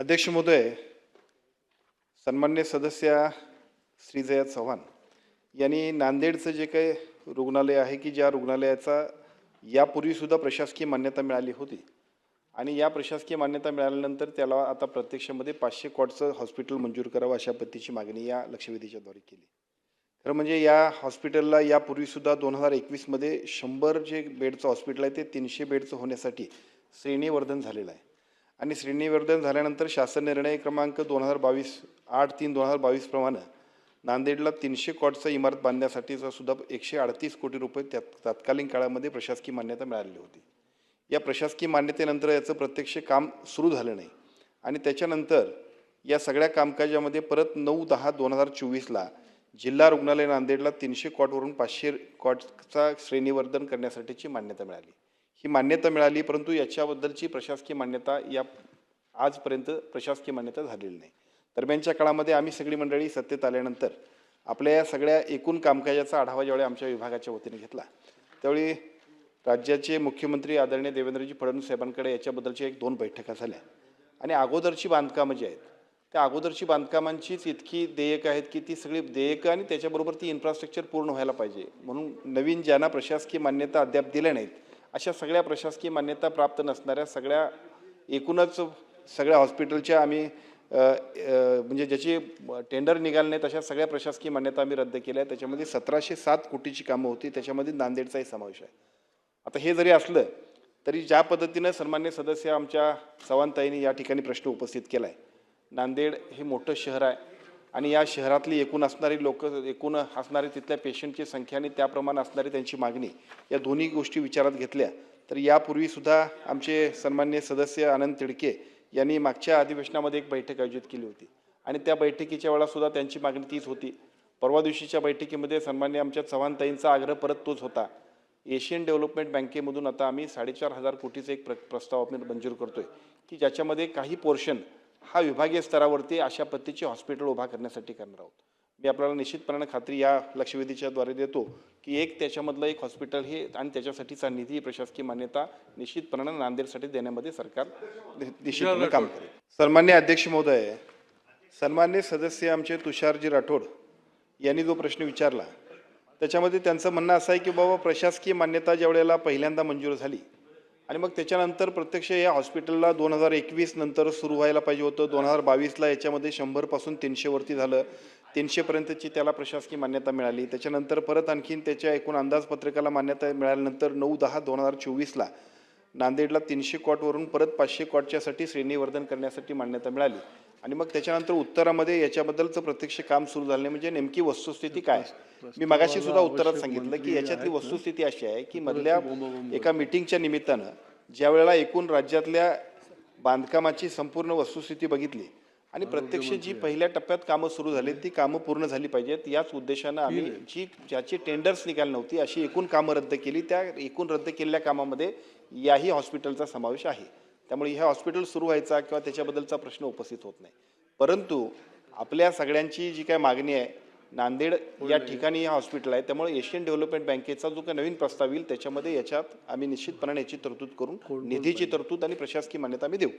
अध्यक्ष महोदय, सन्मान्य सदस्य श्री जया चव्हाण यांनी नांदेडचं जे काही रुग्णालय आहे की ज्या रुग्णालयाचा यापूर्वीसुद्धा प्रशासकीय मान्यता मिळाली होती आणि या प्रशासकीय मान्यता मिळाल्यानंतर त्याला आता प्रत्यक्षामध्ये 500 कॉटचं हॉस्पिटल मंजूर करावं अशा पद्धतीची मागणी या लक्षवेधीच्याद्वारे केली। खरं म्हणजे या हॉस्पिटलला यापूर्वीसुद्धा 2021मध्ये 100 जे बेडचं हॉस्पिटल आहे ते 300 बेडचं होण्यासाठी श्रेणीवर्धन झालेलं आहे आणि श्रेणीवर्धन झाल्यानंतर शासन निर्णय क्रमांक 8/3/2022 प्रमाणे नांदेडला 300 कॉटचं इमारत बांधण्यासाठीचा सुद्धा 138 कोटी रुपये तत्कालीन काळामध्ये प्रशासकीय मान्यता मिळालेली होती। या प्रशासकीय मान्यतेनंतर याचं प्रत्यक्ष काम सुरू झालं नाही आणि त्याच्यानंतर या सगळ्या कामकाजामध्ये परत 9/10/2024ला जिल्हा रुग्णालय नांदेडला 300 कॉटवरून 500 कॉटचा श्रेणीवर्धन करण्यासाठीची मान्यता मिळाली। ही मान्यता मिळाली, परंतु याच्याबद्दलची प्रशासकीय मान्यता आजपर्यंत प्रशासकीय मान्यता झालेली नाही। दरम्यानच्या काळामध्ये आम्ही सगळी मंडळी सत्तेत आल्यानंतर आपल्या या सगळ्या एकूण कामकाजाचा आढावा ज्यावेळी आमच्या विभागाच्या वतीने घेतला त्यावेळी राज्याचे मुख्यमंत्री आदरणीय देवेंद्रजी फडणवीस साहेबांकडे याच्याबद्दलच्या 1-2 बैठका झाल्या आणि अगोदरची बांधकामं जी आहेत त्या अगोदरची बांधकामांचीच इतकी देयक आहेत की ती सगळी देयक आणि त्याच्याबरोबर ती इन्फ्रास्ट्रक्चर पूर्ण व्हायला पाहिजे, म्हणून नवीन ज्यांना प्रशासकीय मान्यता अद्याप दिल्या नाहीत अशा सगळ्या प्रशासकीय मान्यता प्राप्त नसणाऱ्या सगळ्या एकूणच सगळ्या हॉस्पिटलच्या आम्ही म्हणजे ज्याची टेंडर निघाले नाहीत अशा सगळ्या प्रशासकीय मान्यता आम्ही रद्द केल्या। त्याच्यामध्ये 1707 कोटीची कामं होती, त्याच्यामध्ये नांदेडचाही समावेश आहे। आता हे जरी असलं तरी ज्या पद्धतीनं सन्मान्य सदस्य आमच्या चव्हाणताईंनी या ठिकाणी प्रश्न उपस्थित केला आहे, नांदेड हे मोठं शहर आहे आणि या शहरातली एकूण असणारी तिथल्या पेशंटची संख्या आणि त्याप्रमाणे असणारी त्यांची मागणी या दोन्ही गोष्टी विचारात घेतल्या तर यापूर्वीसुद्धा आमचे सन्मान्य सदस्य आनंद तिडके यांनी मागच्या अधिवेशनामध्ये एक बैठक आयोजित केली होती आणि त्या बैठकीच्या वेळासुद्धा त्यांची मागणी तीच होती। परवा दिवशीच्या बैठकीमध्ये सन्मान्य आमच्या चव्हाणताईंचा आग्रह परत तोच होता। एशियन डेव्हलपमेंट बँकेमधून आता आम्ही 4,500 कोटीचा एक प्रस्ताव आपण मंजूर करतोय की ज्याच्यामध्ये काही पोर्शन हा विभागीय स्तरावरती अशा पद्धतीचे हॉस्पिटल उभा करण्यासाठी करणार आहोत। मी आपल्याला निश्चितपणे खात्री या लक्षवेधीच्याद्वारे देतो की त्याच्यामधलं एक हॉस्पिटल हे आणि त्याच्यासाठीचा निधी प्रशासकीय मान्यता निश्चितपणे नांदेडसाठी देण्यामध्ये सरकार निश्चितपणे काम करेल। सन्मान्य अध्यक्ष महोदय, सन्मान्य सदस्य आमचे तुषारजी राठोड यांनी जो प्रश्न विचारला त्याच्यामध्ये त्यांचं म्हणणं असं आहे की बाबा प्रशासकीय मान्यता ज्या वेळेला पहिल्यांदा मंजूर झाली आणि मग त्याच्यानंतर प्रत्यक्ष या हॉस्पिटलला 2021 नंतर सुरू व्हायला पाहिजे होतं। 2022ला याच्यामध्ये 100 पासून 300 वरती झालं, 300 पर्यंतची त्याला प्रशासकीय मान्यता मिळाली। त्याच्यानंतर परत आणखीन त्याच्या एकूण अंदाजपत्रकाला मान्यता मिळाल्यानंतर 9/10/2024ला नांदेडला 300 कॉटवरून परत 500 कॉटच्यासाठी श्रेणीवर्धन करण्यासाठी मान्यता मिळाली आणि मग त्याच्यानंतर उत्तरामध्ये याच्याबद्दलचं प्रत्यक्ष काम सुरू झालं म्हणजे नेमकी वस्तुस्थिती काय। मी मगाशी सुद्धा उत्तरात सांगितलं की याच्यातली वस्तुस्थिती अशी आहे की मधल्या एका मीटिंगच्या निमित्तानं ज्या वेळेला एकूण राज्यातल्या बांधकामाची संपूर्ण वस्तुस्थिती बघितली आणि प्रत्यक्ष जी पहिल्या टप्प्यात कामं सुरू झाली ती कामं पूर्ण झाली पाहिजेत याच उद्देशानं आम्ही ज्याची टेंडर्स निघाली नव्हती अशी एकूण कामं रद्द केली। त्या एकूण रद्द केलेल्या कामामध्ये याही हॉस्पिटलचा समावेश आहे। त्यामुळे हे हॉस्पिटल सुरू व्हायचा किंवा त्याच्याबद्दलचा प्रश्न उपस्थित होत नाही, परंतु आपल्या सगळ्यांची जी काय मागणी आहे नांदेड या ठिकाणी हे हॉस्पिटल आहे त्यामुळे एशियन डेव्हलपमेंट बँकेचा जो काही नवीन प्रस्ताव येईल त्याच्यामध्ये याच्यात आम्ही निश्चितपणे याची तरतूद करून निधीची तरतूद आणि प्रशासकीय मान्यता आम्ही देऊ।